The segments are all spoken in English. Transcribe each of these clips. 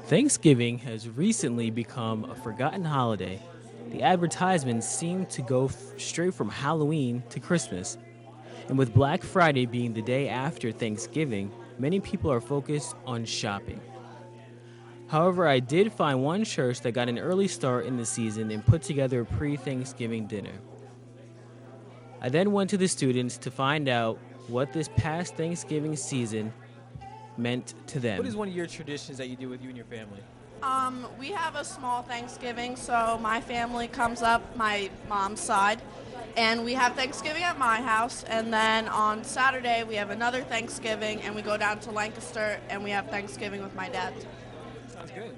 Thanksgiving has recently become a forgotten holiday. The advertisements seem to go straight from Halloween to Christmas. And with Black Friday being the day after Thanksgiving, many people are focused on shopping. However, I did find one church that got an early start in the season and put together a pre-Thanksgiving dinner. I then went to the students to find out what this past Thanksgiving season meant to them. What is one of your traditions that you do with you and your family? We have a small Thanksgiving, so my family comes up, my mom's side, and we have Thanksgiving at my house, and then on Saturday we have another Thanksgiving, and we go down to Lancaster, and we have Thanksgiving with my dad. Sounds good.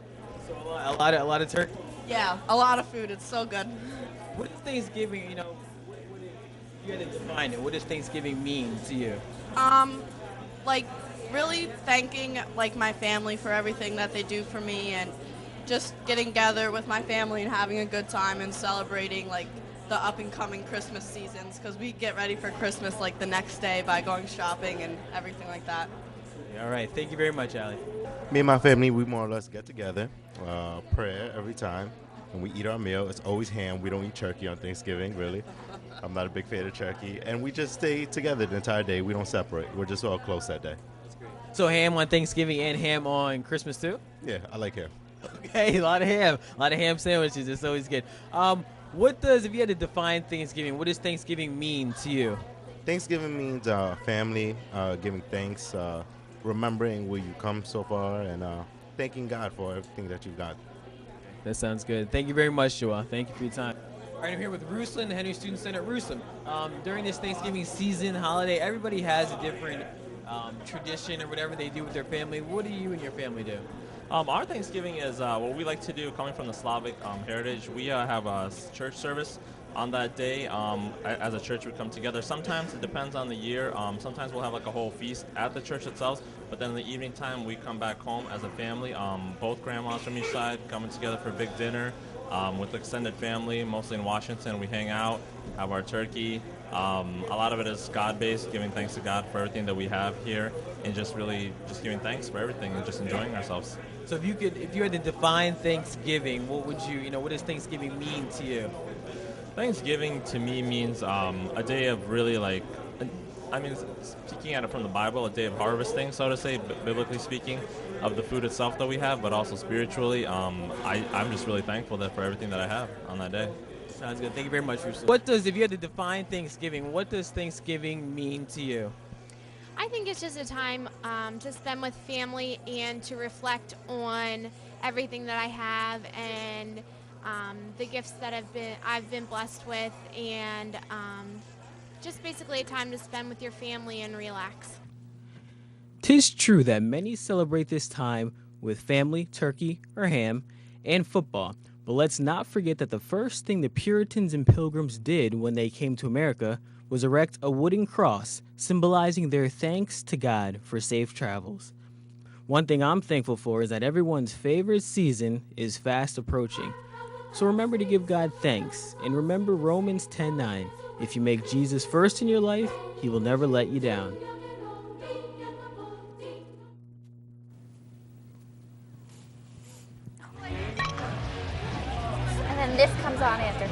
So a lot of turkey? Yeah, a lot of food. It's so good. What is Thanksgiving, if you had to define it, what does Thanksgiving mean to you? Like, really thanking my family for everything that they do for me, and just getting together with my family and having a good time and celebrating the up and coming Christmas seasons, because we get ready for Christmas the next day by going shopping and everything like that. All right, thank you very much, Allie. Me and my family, we more or less get together, prayer every time, and we eat our meal. It's always ham. We don't eat turkey on Thanksgiving, really. I'm not a big fan of turkey. And we just stay together the entire day. We don't separate. We're just all close that day. So ham on Thanksgiving and ham on Christmas too? Yeah, I like ham. Okay, a lot of ham sandwiches. It's always good. If you had to define Thanksgiving, what does Thanksgiving mean to you? Thanksgiving means family, giving thanks, remembering where you come so far, and thanking God for everything that you've got. That sounds good. Thank you very much, Joel. Thank you for your time. All right, I'm here with Ruslan, the Henry Student Center at Ruslan. During this Thanksgiving season holiday, everybody has a different tradition or whatever they do with their family. What do you and your family do? Our Thanksgiving is what we like to do, coming from the Slavic heritage. We have a church service on that day. As a church, we come together. Sometimes it depends on the year. Sometimes we'll have a whole feast at the church itself, but then in the evening time, we come back home as a family. Both grandmas from each side coming together for a big dinner with extended family, mostly in Washington. We hang out, have our turkey. A lot of it is God-based, giving thanks to God for everything that we have here, and just giving thanks for everything and just enjoying ourselves. So if you had to define Thanksgiving, what does Thanksgiving mean to you? Thanksgiving to me means a day of really speaking at it from the Bible, a day of harvesting, so to say, biblically speaking, of the food itself that we have, but also spiritually. I'm just really thankful for everything that I have on that day. Sounds good. Thank you very much, Ruslan. If you had to define Thanksgiving, what does Thanksgiving mean to you? I think it's just a time to spend with family and to reflect on everything that I have and the gifts that I've been blessed with, and just basically a time to spend with your family and relax. 'Tis true that many celebrate this time with family, turkey or ham, and football. But let's not forget that the first thing the Puritans and Pilgrims did when they came to America was erect a wooden cross, symbolizing their thanks to God for safe travels. One thing I'm thankful for is that everyone's favorite season is fast approaching. So remember to give God thanks, and remember Romans 10:9. If you make Jesus first in your life, he will never let you down. And then this comes on after.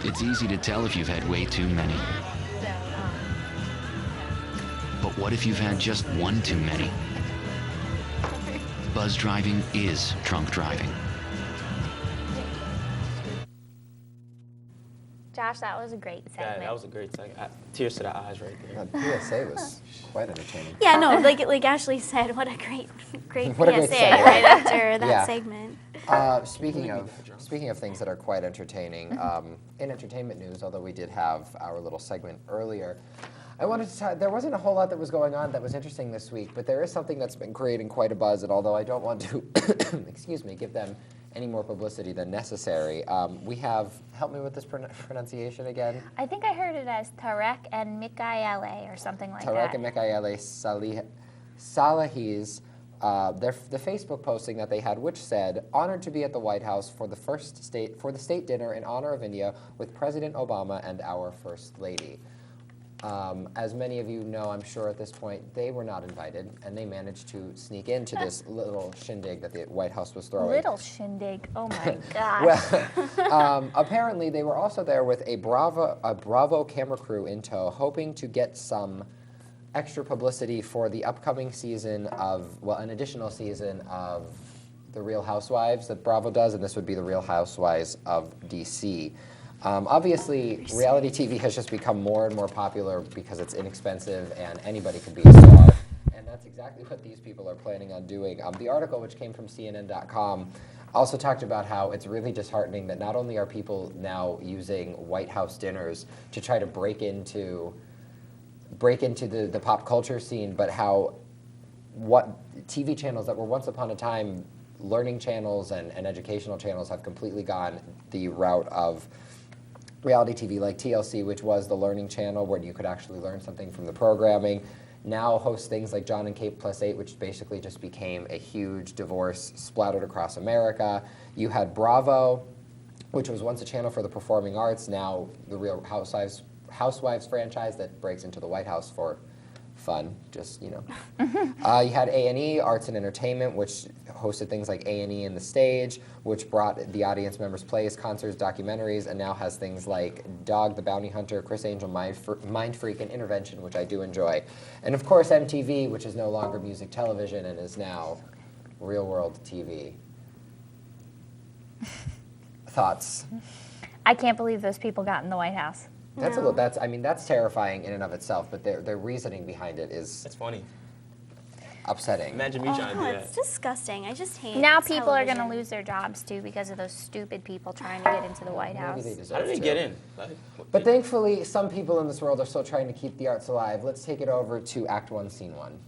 It's easy to tell if you've had way too many. But what if you've had just one too many? Buzz driving is drunk driving. Josh, that was a great segment. Yeah, that was a great segment. Tears to the eyes right there. That PSA was quite entertaining. Yeah, no, like Ashley said, what a great What a PSA great segment. right after that Yeah. segment. Speaking of things that are quite entertaining, in entertainment news, although we did have our little segment earlier, I wanted to talk, there wasn't a whole lot that was going on that was interesting this week, but there is something that's been creating quite a buzz, and although I don't want to, excuse me, give them any more publicity than necessary. We have, help me with this pronunciation again. I think I heard it as Tarek and Mikaele or something like that. Tarek and Mikaele Salahi's, the Facebook posting that they had, which said, "Honored to be at the White House for the state dinner in honor of India with President Obama and our First Lady." As many of you know, I'm sure at this point, they were not invited, and they managed to sneak into this little shindig that the White House was throwing. Little shindig, oh my gosh. Well, apparently they were also there with a Bravo camera crew in tow, hoping to get some extra publicity for the upcoming season of, well, an additional season of The Real Housewives that Bravo does, and this would be The Real Housewives of DC. Obviously, reality TV has just become more and more popular because it's inexpensive and anybody can be a star. And that's exactly what these people are planning on doing. The article, which came from CNN.com, also talked about how it's really disheartening that not only are people now using White House dinners to try to break into the pop culture scene, but how what TV channels that were once upon a time learning channels and educational channels have completely gone the route of reality TV, like TLC, which was the learning channel where you could actually learn something from the programming, now hosts things like John and Kate Plus 8, which basically just became a huge divorce splattered across America. You had Bravo, which was once a channel for the performing arts, now the Real Housewives franchise that breaks into the White House for fun, just, you know. You had A&E, Arts and Entertainment, which hosted things like A&E and The Stage, which brought the audience members plays, concerts, documentaries, and now has things like Dog the Bounty Hunter, Chris Angel, Mind Freak, and Intervention, which I do enjoy. And of course MTV, which is no longer music television and is now Real World TV. Thoughts? I can't believe those people got in the White House. That's that's terrifying in and of itself, but their reasoning behind it is It's funny. upsetting. Imagine me trying to do that. It's disgusting. I just hate Now people are television. going to lose their jobs too because of those stupid people trying to get into the White House. Maybe they deserve How did they to. get in? But thankfully, some people in this world are still trying to keep the arts alive. Let's take it over to Act 1, Scene 1.